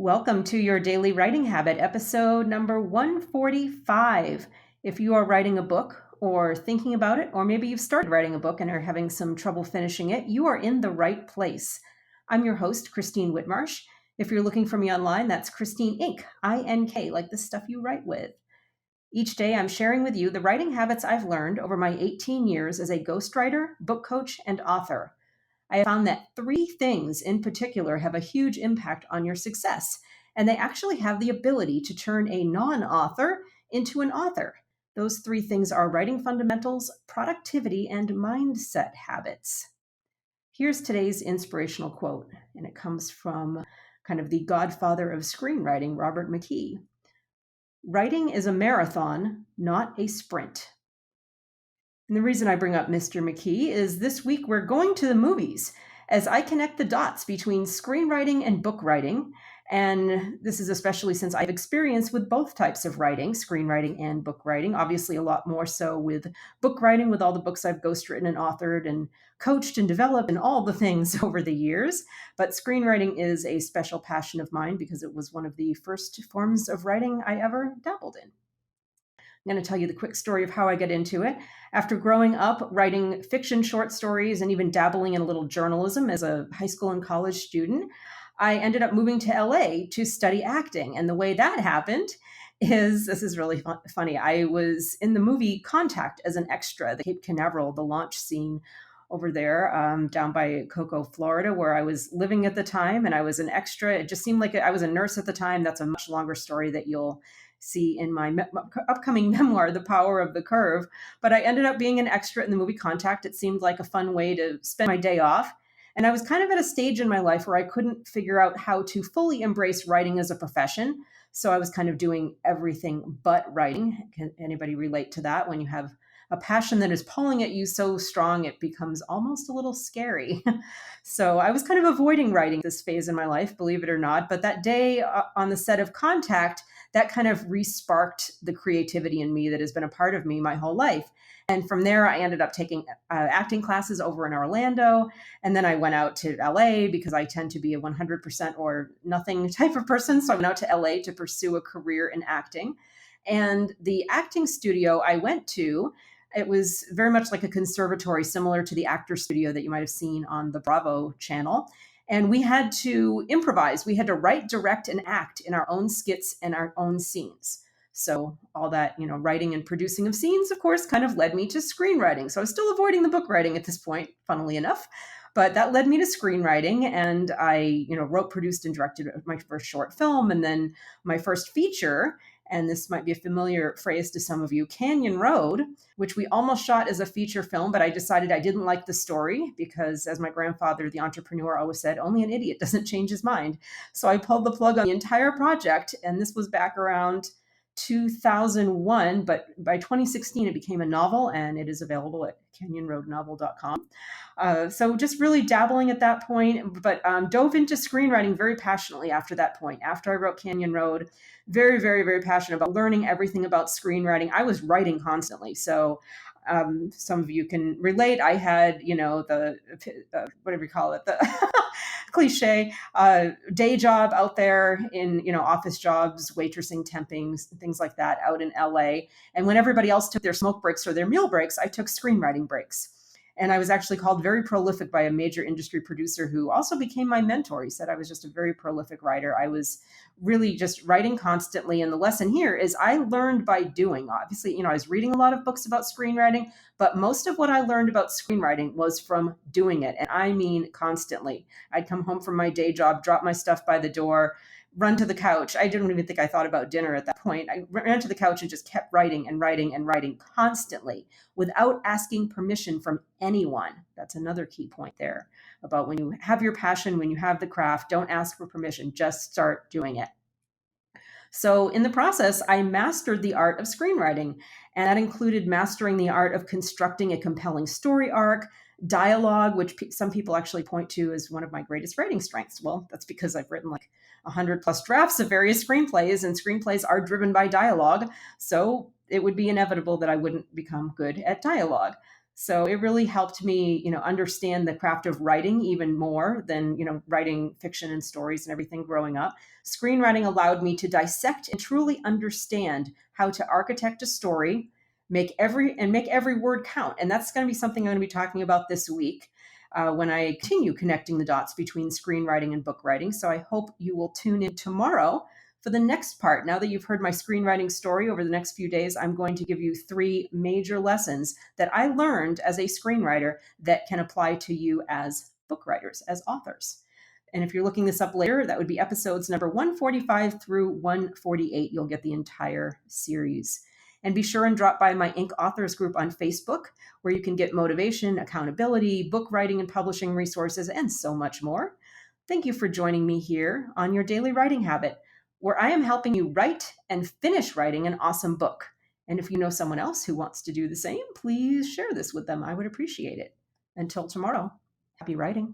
Welcome to your daily writing habit, episode number 145. If you are writing a book or thinking about it, or maybe you've started writing a book and are having some trouble finishing it, you are in the right place. I'm your host, Christine Whitmarsh. If you're looking for me online, that's Christine Inc., I-N-K, like the stuff you write with. Each day, I'm sharing with you the writing habits I've learned over my 18 years as a ghostwriter, book coach, and author. I have found that three things in particular have a huge impact on your success, and they actually have the ability to turn a non-author into an author. Those three things are writing fundamentals, productivity, and mindset habits. Here's today's inspirational quote, and it comes from kind of the godfather of screenwriting, Robert McKee. Writing is a marathon, not a sprint. And the reason I bring up Mr. McKee is this week we're going to the movies as I connect the dots between screenwriting and book writing. And this is especially since I've experience with both types of writing, screenwriting and book writing, obviously a lot more so with book writing with all the books I've ghostwritten and authored and coached and developed and all the things over the years. But screenwriting is a special passion of mine because it was one of the first forms of writing I ever dabbled in. I'm going to tell you the quick story of how I got into it. After growing up writing fiction short stories and even dabbling in a little journalism as a high school and college student, I ended up moving to LA to study acting. And the way that happened is this is really funny. I was in the movie Contact as an extra, the Cape Canaveral, the launch scene over there down by Cocoa, Florida, where I was living at the time. And I was an extra. It just seemed like I was a nurse at the time. That's a much longer story that you'll see in my upcoming memoir, The Power of the Curve. But I ended up being an extra in the movie Contact. It seemed like a fun way to spend my day off. And I was kind of at a stage in my life where I couldn't figure out how to fully embrace writing as a profession. So I was kind of doing everything but writing. Can anybody relate to that? When you have a passion that is pulling at you so strong, it becomes almost a little scary. So I was kind of avoiding writing this phase in my life, believe it or not. But that day on the set of Contact, that kind of re-sparked the creativity in me that has been a part of me my whole life. And from there, I ended up taking acting classes over in Orlando. And then I went out to LA because I tend to be a 100% or nothing type of person. So I went out to LA to pursue a career in acting. And the acting studio I went to, it was very much like a conservatory, similar to the actor studio that you might have seen on the Bravo channel. And we had to improvise. We had to write, direct, and act in our own skits and our own scenes. So all that, writing and producing of scenes, of course, kind of led me to screenwriting. So I was still avoiding the book writing at this point, funnily enough. But that led me to screenwriting. And I, wrote, produced, and directed my first short film and then my first feature. And this might be a familiar phrase to some of you, Canyon Road, which we almost shot as a feature film, but I decided I didn't like the story because, as my grandfather, the entrepreneur, always said, only an idiot doesn't change his mind. So I pulled the plug on the entire project, and this was back around 2001, but by 2016 it became a novel, and it is available at canyonroadnovel.com. So just really dabbling at that point, but dove into screenwriting very passionately after that point. After I wrote Canyon Road, very, very, very passionate about learning everything about screenwriting. I was writing constantly. So some of you can relate. I had, the, whatever you call it, the cliche day job out there in, office jobs, waitressing, temping, things like that out in LA. And when everybody else took their smoke breaks or their meal breaks, I took screenwriting breaks. And I was actually called very prolific by a major industry producer who also became my mentor. He said I was just a very prolific writer. I was really just writing constantly. And the lesson here is I learned by doing. Obviously, I was reading a lot of books about screenwriting, but most of what I learned about screenwriting was from doing it. And I mean constantly. I'd come home from my day job, drop my stuff by the door, run to the couch. I didn't even think I thought about dinner at that point. I ran to the couch and just kept writing and writing and writing constantly without asking permission from anyone. That's another key point there about when you have your passion, when you have the craft, don't ask for permission, just start doing it. So in the process, I mastered the art of screenwriting, and that included mastering the art of constructing a compelling story arc, dialogue, which some people actually point to as one of my greatest writing strengths. Well, that's because I've written like 100 plus drafts of various screenplays, and screenplays are driven by dialogue. So it would be inevitable that I wouldn't become good at dialogue. So it really helped me, understand the craft of writing even more than, writing fiction and stories and everything growing up. Screenwriting allowed me to dissect and truly understand how to architect a story, make every word count. And that's going to be something I'm going to be talking about this week. When I continue connecting the dots between screenwriting and book writing. So I hope you will tune in tomorrow for the next part. Now that you've heard my screenwriting story over the next few days, I'm going to give you 3 major lessons that I learned as a screenwriter that can apply to you as book writers, as authors. And if you're looking this up later, that would be episodes number 145 through 148. You'll get the entire series. And be sure and drop by my Inc. Authors group on Facebook, where you can get motivation, accountability, book writing and publishing resources, and so much more. Thank you for joining me here on Your Daily Writing Habit, where I am helping you write and finish writing an awesome book. And if you know someone else who wants to do the same, please share this with them. I would appreciate it. Until tomorrow, happy writing.